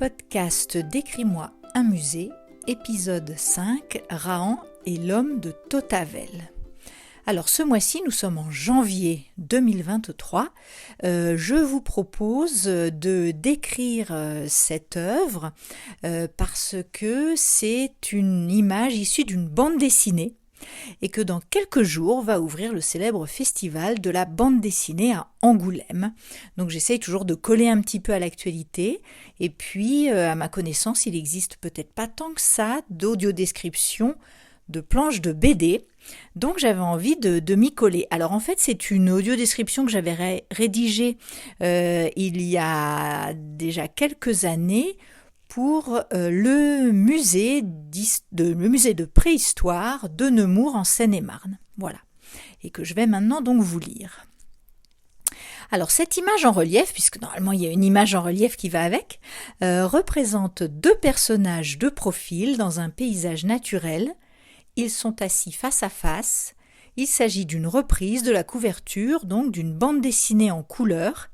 podcast Décris-moi un musée, épisode 5, Rahan et l'homme de Tautavel. Alors ce mois-ci, nous sommes en janvier 2023. Je vous propose de décrire cette œuvre parce que c'est une image issue d'une bande dessinée et que dans quelques jours va ouvrir le célèbre festival de la bande dessinée à Angoulême. Donc j'essaye toujours de coller un petit peu à l'actualité et puis à ma connaissance il existe peut-être pas tant que ça d'audiodescription de planches de BD, donc j'avais envie de m'y coller. Alors en fait c'est une audiodescription que j'avais rédigée il y a déjà quelques années pour le musée de préhistoire de Nemours en Seine-et-Marne. Voilà, et que je vais maintenant donc vous lire. Alors cette image en relief, puisque normalement il y a une image en relief qui va avec, représente deux personnages de profil dans un paysage naturel. Ils sont assis face à face. Il s'agit d'une reprise de la couverture, donc d'une bande dessinée en couleur,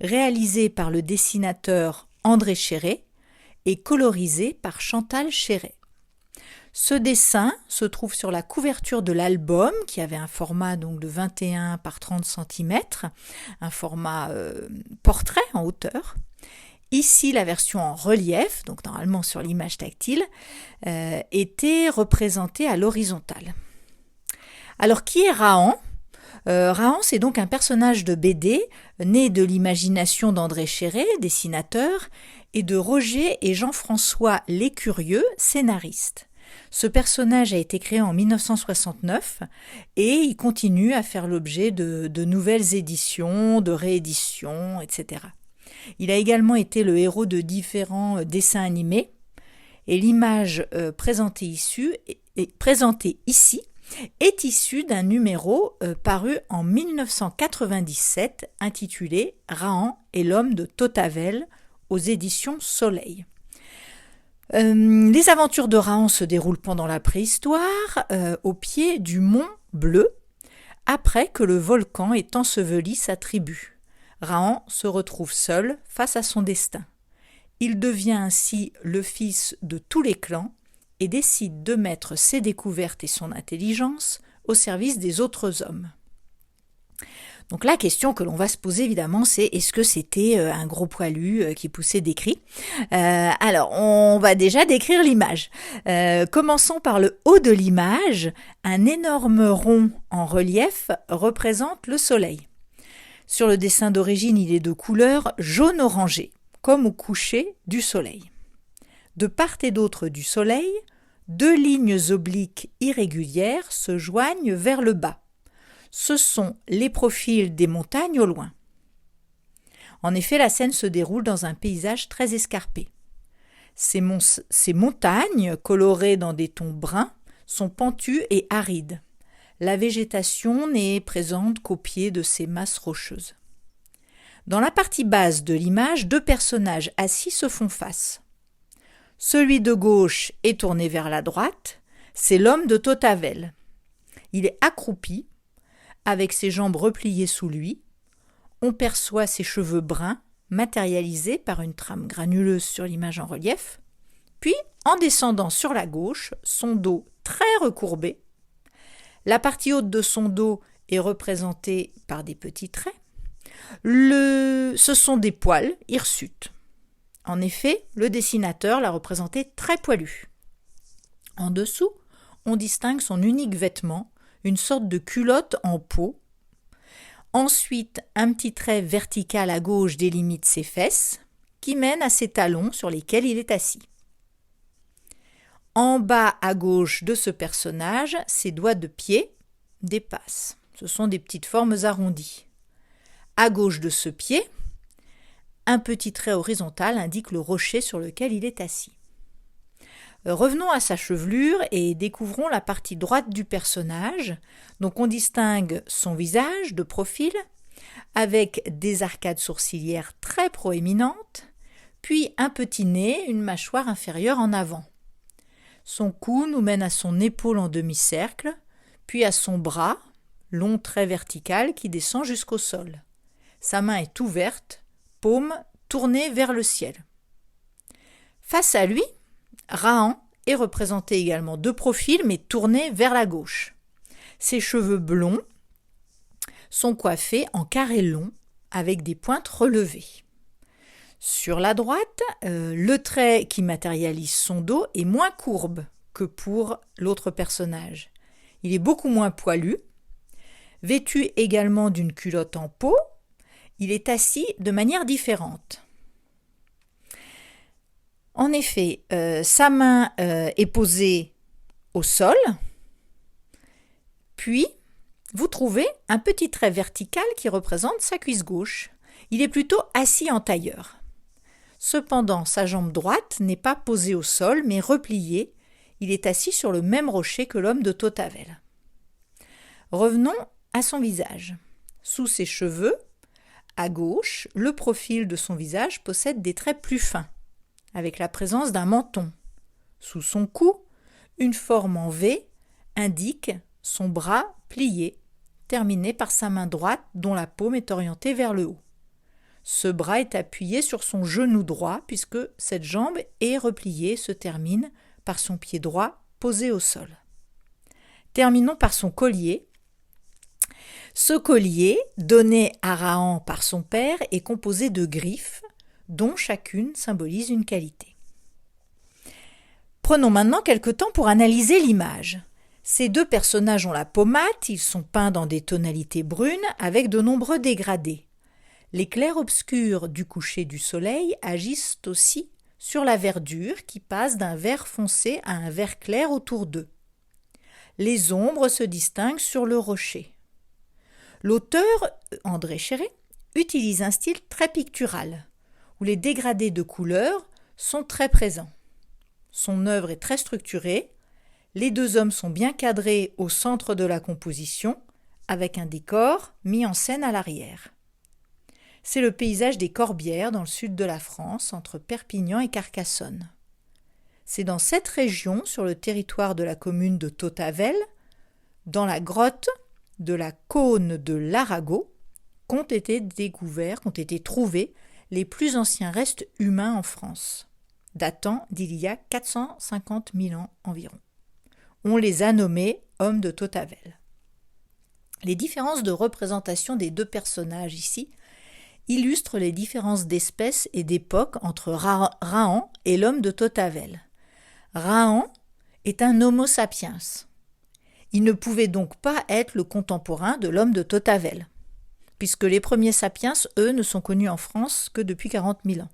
réalisée par le dessinateur André Chéret, et colorisé par Chantal Chéret. Ce dessin se trouve sur la couverture de l'album qui avait un format donc de 21 par 30 cm, un format portrait en hauteur. Ici, la version en relief, donc normalement sur l'image tactile, était représentée à l'horizontale. Alors qui est Rahan ? Rahan, c'est donc un personnage de BD né de l'imagination d'André Chéret, dessinateur, et de Roger et Jean-François Lescurieux, scénaristes. Ce personnage a été créé en 1969 et il continue à faire l'objet de nouvelles éditions, de rééditions, etc. Il a également été le héros de différents dessins animés et l'image présentée ici est issue d'un numéro paru en 1997 intitulé « Rahan et l'homme de Tautavel » aux éditions Soleil. Les aventures de Rahan se déroulent pendant la préhistoire, au pied du mont Bleu, après que le volcan ait enseveli sa tribu. Rahan se retrouve seul face à son destin. Il devient ainsi le fils de tous les clans et décide de mettre ses découvertes et son intelligence au service des autres hommes. Donc la question que l'on va se poser évidemment, c'est est-ce que c'était un gros poilu qui poussait des cris ? Alors on va déjà décrire l'image. Commençons par le haut de l'image. Un énorme rond en relief représente le soleil. Sur le dessin d'origine, il est de couleur jaune-orangé, comme au coucher du soleil. De part et d'autre du soleil, deux lignes obliques irrégulières se joignent vers le bas. Ce sont les profils des montagnes au loin. En effet, la scène se déroule dans un paysage très escarpé. Ces montagnes, colorées dans des tons bruns, sont pentues et arides. La végétation n'est présente qu'au pied de ces masses rocheuses. Dans la partie basse de l'image, deux personnages assis se font face. Celui de gauche est tourné vers la droite, c'est l'homme de Tautavel. Il est accroupi, avec ses jambes repliées sous lui. On perçoit ses cheveux bruns, matérialisés par une trame granuleuse sur l'image en relief. Puis, en descendant sur la gauche, son dos très recourbé. La partie haute de son dos est représentée par des petits traits. Ce sont des poils hirsutes. En effet, le dessinateur l'a représenté très poilu. En dessous, on distingue son unique vêtement, une sorte de culotte en peau. Ensuite, un petit trait vertical à gauche délimite ses fesses, qui mène à ses talons sur lesquels il est assis. En bas à gauche de ce personnage, ses doigts de pied dépassent. Ce sont des petites formes arrondies. À gauche de ce pied, un petit trait horizontal indique le rocher sur lequel il est assis. Revenons à sa chevelure et découvrons la partie droite du personnage. Donc on distingue son visage de profil avec des arcades sourcilières très proéminentes, puis un petit nez, une mâchoire inférieure en avant. Son cou nous mène à son épaule en demi-cercle, puis à son bras, long trait vertical qui descend jusqu'au sol. Sa main est ouverte, paume tournée vers le ciel. Face à lui, Rahan est représenté également de profil mais tourné vers la gauche. Ses cheveux blonds sont coiffés en carré long avec des pointes relevées. Sur la droite, le trait qui matérialise son dos est moins courbe que pour l'autre personnage. Il est beaucoup moins poilu. Vêtu également d'une culotte en peau, il est assis de manière différente. En effet, sa main est posée au sol, puis vous trouvez un petit trait vertical qui représente sa cuisse gauche. Il est plutôt assis en tailleur. Cependant, sa jambe droite n'est pas posée au sol, mais repliée. Il est assis sur le même rocher que l'homme de Tautavel. Revenons à son visage. Sous ses cheveux, à gauche, le profil de son visage possède des traits plus fins, avec la présence d'un menton. Sous son cou, une forme en V indique son bras plié, terminé par sa main droite dont la paume est orientée vers le haut. Ce bras est appuyé sur son genou droit puisque cette jambe est repliée et se termine par son pied droit posé au sol. Terminons par son collier. Ce collier, donné à Rahan par son père, est composé de griffes dont chacune symbolise une qualité. Prenons maintenant quelque temps pour analyser l'image. Ces deux personnages ont la peau mate, ils sont peints dans des tonalités brunes avec de nombreux dégradés. Les clairs-obscurs du coucher du soleil agissent aussi sur la verdure qui passe d'un vert foncé à un vert clair autour d'eux. Les ombres se distinguent sur le rocher. L'auteur, André Chéret, utilise un style très pictural, où les dégradés de couleurs sont très présents. Son œuvre est très structurée, les deux hommes sont bien cadrés au centre de la composition, avec un décor mis en scène à l'arrière. C'est le paysage des Corbières dans le sud de la France, entre Perpignan et Carcassonne. C'est dans cette région, sur le territoire de la commune de Tautavel, dans la grotte de la Cône de l'Arago, qu'ont été trouvés les plus anciens restes humains en France, datant d'il y a 450 000 ans environ. On les a nommés hommes de Tautavel. Les différences de représentation des deux personnages ici illustrent les différences d'espèces et d'époque entre Rahan et l'homme de Tautavel. Rahan est un Homo sapiens. Il ne pouvait donc pas être le contemporain de l'homme de Tautavel, puisque les premiers sapiens, eux, ne sont connus en France que depuis 40 000 ans.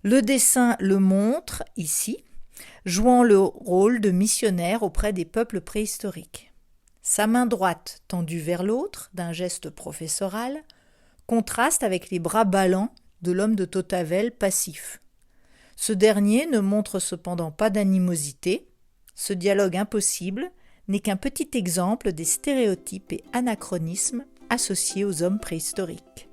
Le dessin le montre ici, jouant le rôle de missionnaire auprès des peuples préhistoriques. Sa main droite, tendue vers l'autre, d'un geste professoral, contraste avec les bras ballants de l'homme de Tautavel passif. Ce dernier ne montre cependant pas d'animosité. Ce dialogue impossible n'est qu'un petit exemple des stéréotypes et anachronismes associés aux hommes préhistoriques.